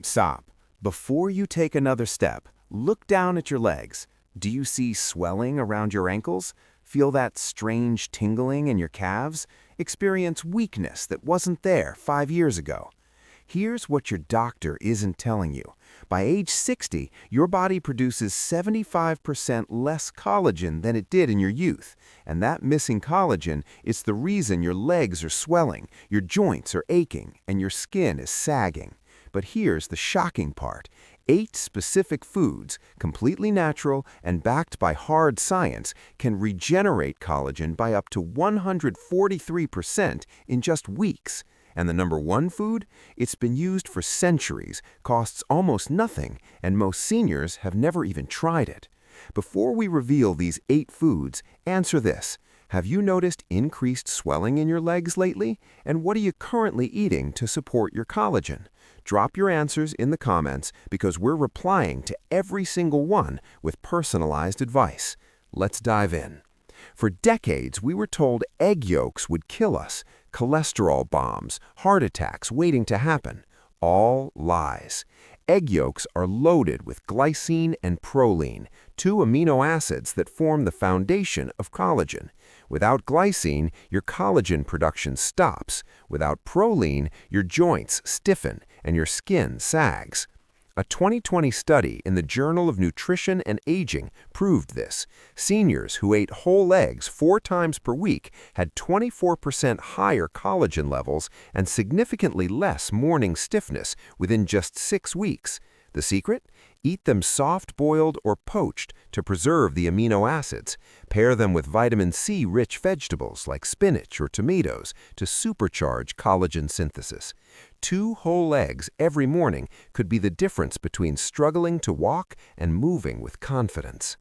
Stop. Before you take another step, look down at your legs. Do you see swelling around your ankles? Feel that strange tingling in your calves? Experience weakness that wasn't there 5 years ago? Here's what your doctor isn't telling you. By age 60, your body produces 75% less collagen than it did in your youth. And that missing collagen is the reason your legs are swelling, your joints are aching, and your skin is sagging. But here's the shocking part. 8 specific foods, completely natural and backed by hard science, can regenerate collagen by up to 143% in just weeks. And the number one food? It's been used for centuries, costs almost nothing, and most seniors have never even tried it. Before we reveal these 8 foods, answer this. Have you noticed increased swelling in your legs lately? And what are you currently eating to support your collagen? Drop your answers in the comments because we're replying to every single one with personalized advice. Let's dive in. For decades, we were told egg yolks would kill us, cholesterol bombs, heart attacks waiting to happen. All lies. Egg yolks are loaded with glycine and proline, 2 amino acids that form the foundation of collagen. Without glycine, your collagen production stops. Without proline, your joints stiffen and your skin sags. A 2020 study in the Journal of Nutrition and Aging proved this. Seniors who ate whole eggs 4 times per week had 24% higher collagen levels and significantly less morning stiffness within just 6 weeks. The secret? Eat them soft-boiled or poached to preserve the amino acids. Pair them with vitamin C-rich vegetables like spinach or tomatoes to supercharge collagen synthesis. 2 whole eggs every morning could be the difference between struggling to walk and moving with confidence.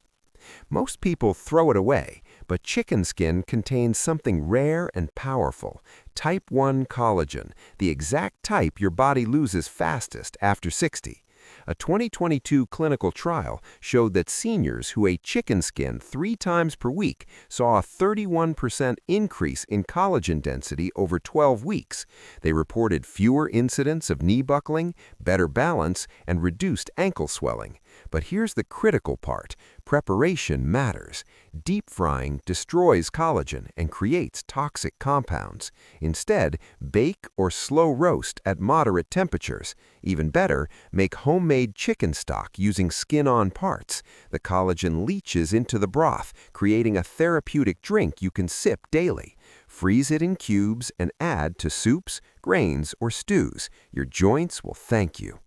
Most people throw it away, but chicken skin contains something rare and powerful, type 1 collagen, the exact type your body loses fastest after 60. A 2022 clinical trial showed that seniors who ate chicken skin 3 times per week saw a 31% increase in collagen density over 12 weeks. They reported fewer incidents of knee buckling, better balance, and reduced ankle swelling. But here's the critical part. Preparation matters. Deep frying destroys collagen and creates toxic compounds. Instead, bake or slow roast at moderate temperatures. Even better, make homemade chicken stock using skin-on parts. The collagen leaches into the broth, creating a therapeutic drink you can sip daily. Freeze it in cubes and add to soups, grains, or stews. Your joints will thank you.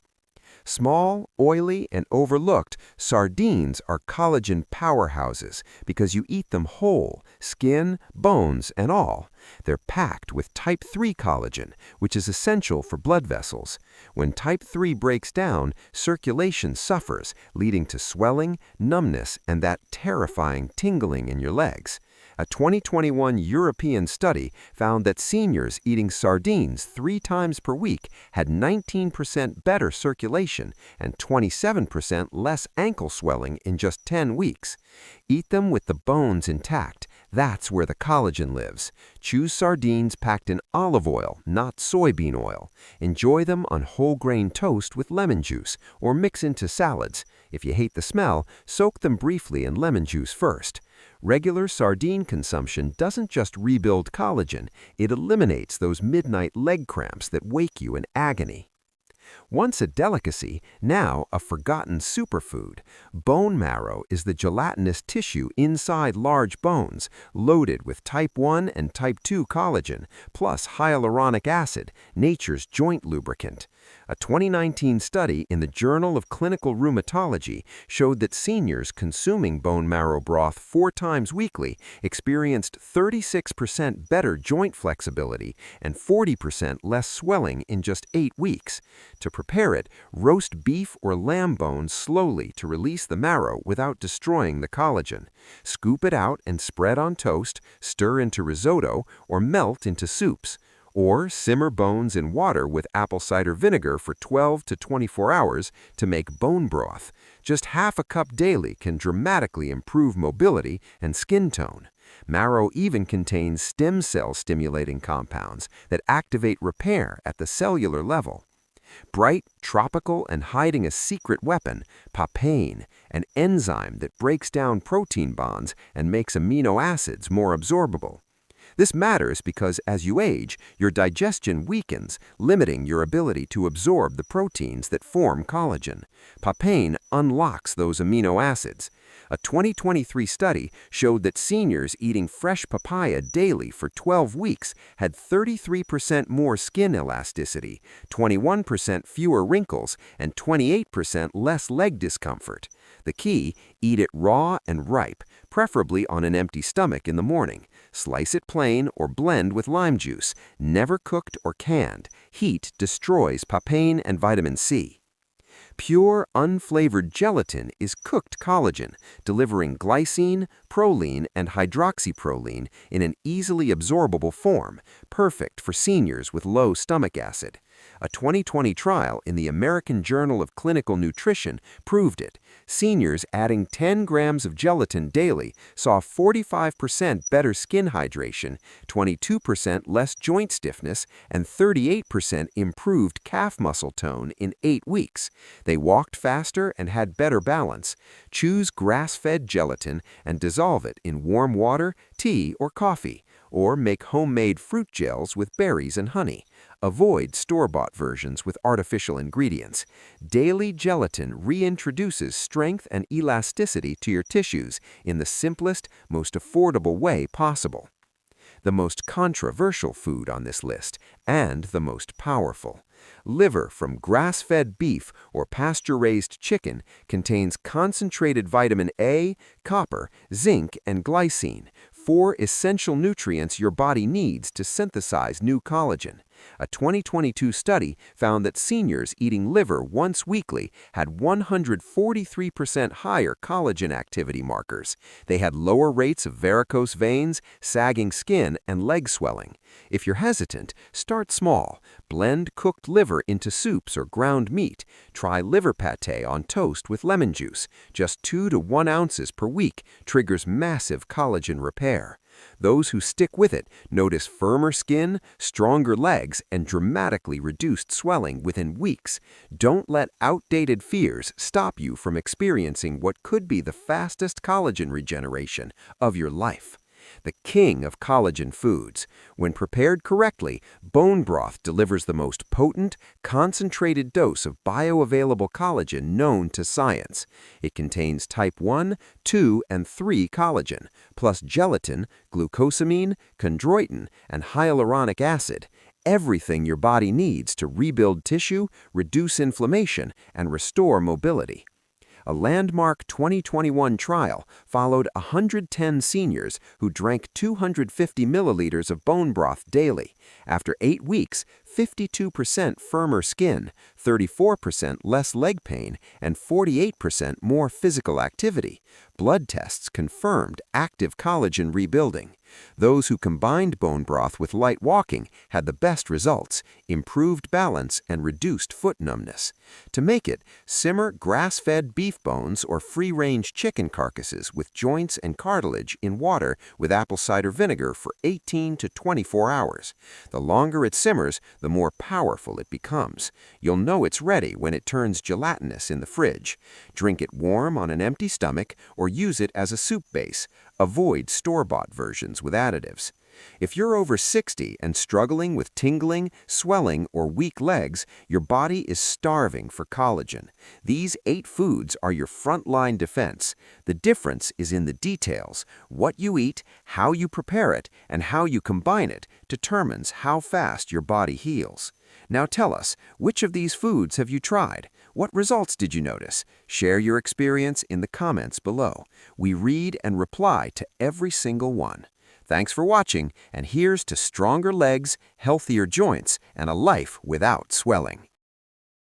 Small, oily, and overlooked, sardines are collagen powerhouses because you eat them whole, skin, bones, and all. They're packed with type 3 collagen, which is essential for blood vessels. When type 3 breaks down, circulation suffers, leading to swelling, numbness, and that terrifying tingling in your legs. A 2021 European study found that seniors eating sardines 3 times per week had 19% better circulation and 27% less ankle swelling in just 10 weeks. Eat them with the bones intact. That's where the collagen lives. Choose sardines packed in olive oil, not soybean oil. Enjoy them on whole grain toast with lemon juice or mix into salads. If you hate the smell, soak them briefly in lemon juice first. Regular sardine consumption doesn't just rebuild collagen, it eliminates those midnight leg cramps that wake you in agony. Once a delicacy, now a forgotten superfood. Bone marrow is the gelatinous tissue inside large bones, loaded with type 1 and type 2 collagen, plus hyaluronic acid, nature's joint lubricant. A 2019 study in the Journal of Clinical Rheumatology showed that seniors consuming bone marrow broth 4 times weekly experienced 36% better joint flexibility and 40% less swelling in just 8 weeks. To prepare it, roast beef or lamb bones slowly to release the marrow without destroying the collagen. Scoop it out and spread on toast, stir into risotto, or melt into soups. Or simmer bones in water with apple cider vinegar for 12 to 24 hours to make bone broth. Just half a cup daily can dramatically improve mobility and skin tone. Marrow even contains stem cell stimulating compounds that activate repair at the cellular level. Bright, tropical, and hiding a secret weapon, papain, an enzyme that breaks down protein bonds and makes amino acids more absorbable. This matters because as you age, your digestion weakens, limiting your ability to absorb the proteins that form collagen. Papain unlocks those amino acids. A 2023 study showed that seniors eating fresh papaya daily for 12 weeks had 33% more skin elasticity, 21% fewer wrinkles, and 28% less leg discomfort. The key, eat it raw and ripe, preferably on an empty stomach in the morning. Slice it plain or blend with lime juice, never cooked or canned. Heat destroys papain and vitamin C. Pure, unflavored gelatin is cooked collagen, delivering glycine, proline, and hydroxyproline in an easily absorbable form, perfect for seniors with low stomach acid. A 2020 trial in the American Journal of Clinical Nutrition proved it. Seniors adding 10 grams of gelatin daily saw 45% better skin hydration, 22% less joint stiffness, and 38% improved calf muscle tone in 8 weeks. They walked faster and had better balance. Choose grass-fed gelatin and dissolve it in warm water, tea, or coffee, or make homemade fruit gels with berries and honey. Avoid store-bought versions with artificial ingredients. Daily gelatin reintroduces strength and elasticity to your tissues in the simplest, most affordable way possible. The most controversial food on this list, and the most powerful. Liver from grass-fed beef or pasture-raised chicken contains concentrated vitamin A, copper, zinc, and glycine, 4 essential nutrients your body needs to synthesize new collagen. A 2022 study found that seniors eating liver once weekly had 143% higher collagen activity markers. They had lower rates of varicose veins, sagging skin, and leg swelling. If you're hesitant, start small. Blend cooked liver into soups or ground meat. Try liver pate on toast with lemon juice. Just 2 to 1 ounces per week triggers massive collagen repair. Those who stick with it notice firmer skin, stronger legs, and dramatically reduced swelling within weeks. Don't let outdated fears stop you from experiencing what could be the fastest collagen regeneration of your life. The king of collagen foods. When prepared correctly, bone broth delivers the most potent, concentrated dose of bioavailable collagen known to science. It contains type 1, 2, and 3 collagen, plus gelatin, glucosamine, chondroitin, and hyaluronic acid. Everything your body needs to rebuild tissue, reduce inflammation, and restore mobility. A landmark 2021 trial followed 110 seniors who drank 250 milliliters of bone broth daily. After 8 weeks, 52% firmer skin, 34% less leg pain, and 48% more physical activity. Blood tests confirmed active collagen rebuilding. Those who combined bone broth with light walking had the best results, improved balance, and reduced foot numbness. To make it, simmer grass-fed beef bones or free-range chicken carcasses with joints and cartilage in water with apple cider vinegar for 18 to 24 hours. The longer it simmers, the more powerful it becomes. You'll know it's ready when it turns gelatinous in the fridge. Drink it warm on an empty stomach or use it as a soup base. Avoid store-bought versions with additives. If you're over 60 and struggling with tingling, swelling, or weak legs, your body is starving for collagen. These 8 foods are your frontline defense. The difference is in the details. What you eat, how you prepare it, and how you combine it determines how fast your body heals. Now tell us, which of these foods have you tried? What results did you notice? Share your experience in the comments below. We read and reply to every single one. Thanks for watching, and here's to stronger legs, healthier joints, and a life without swelling.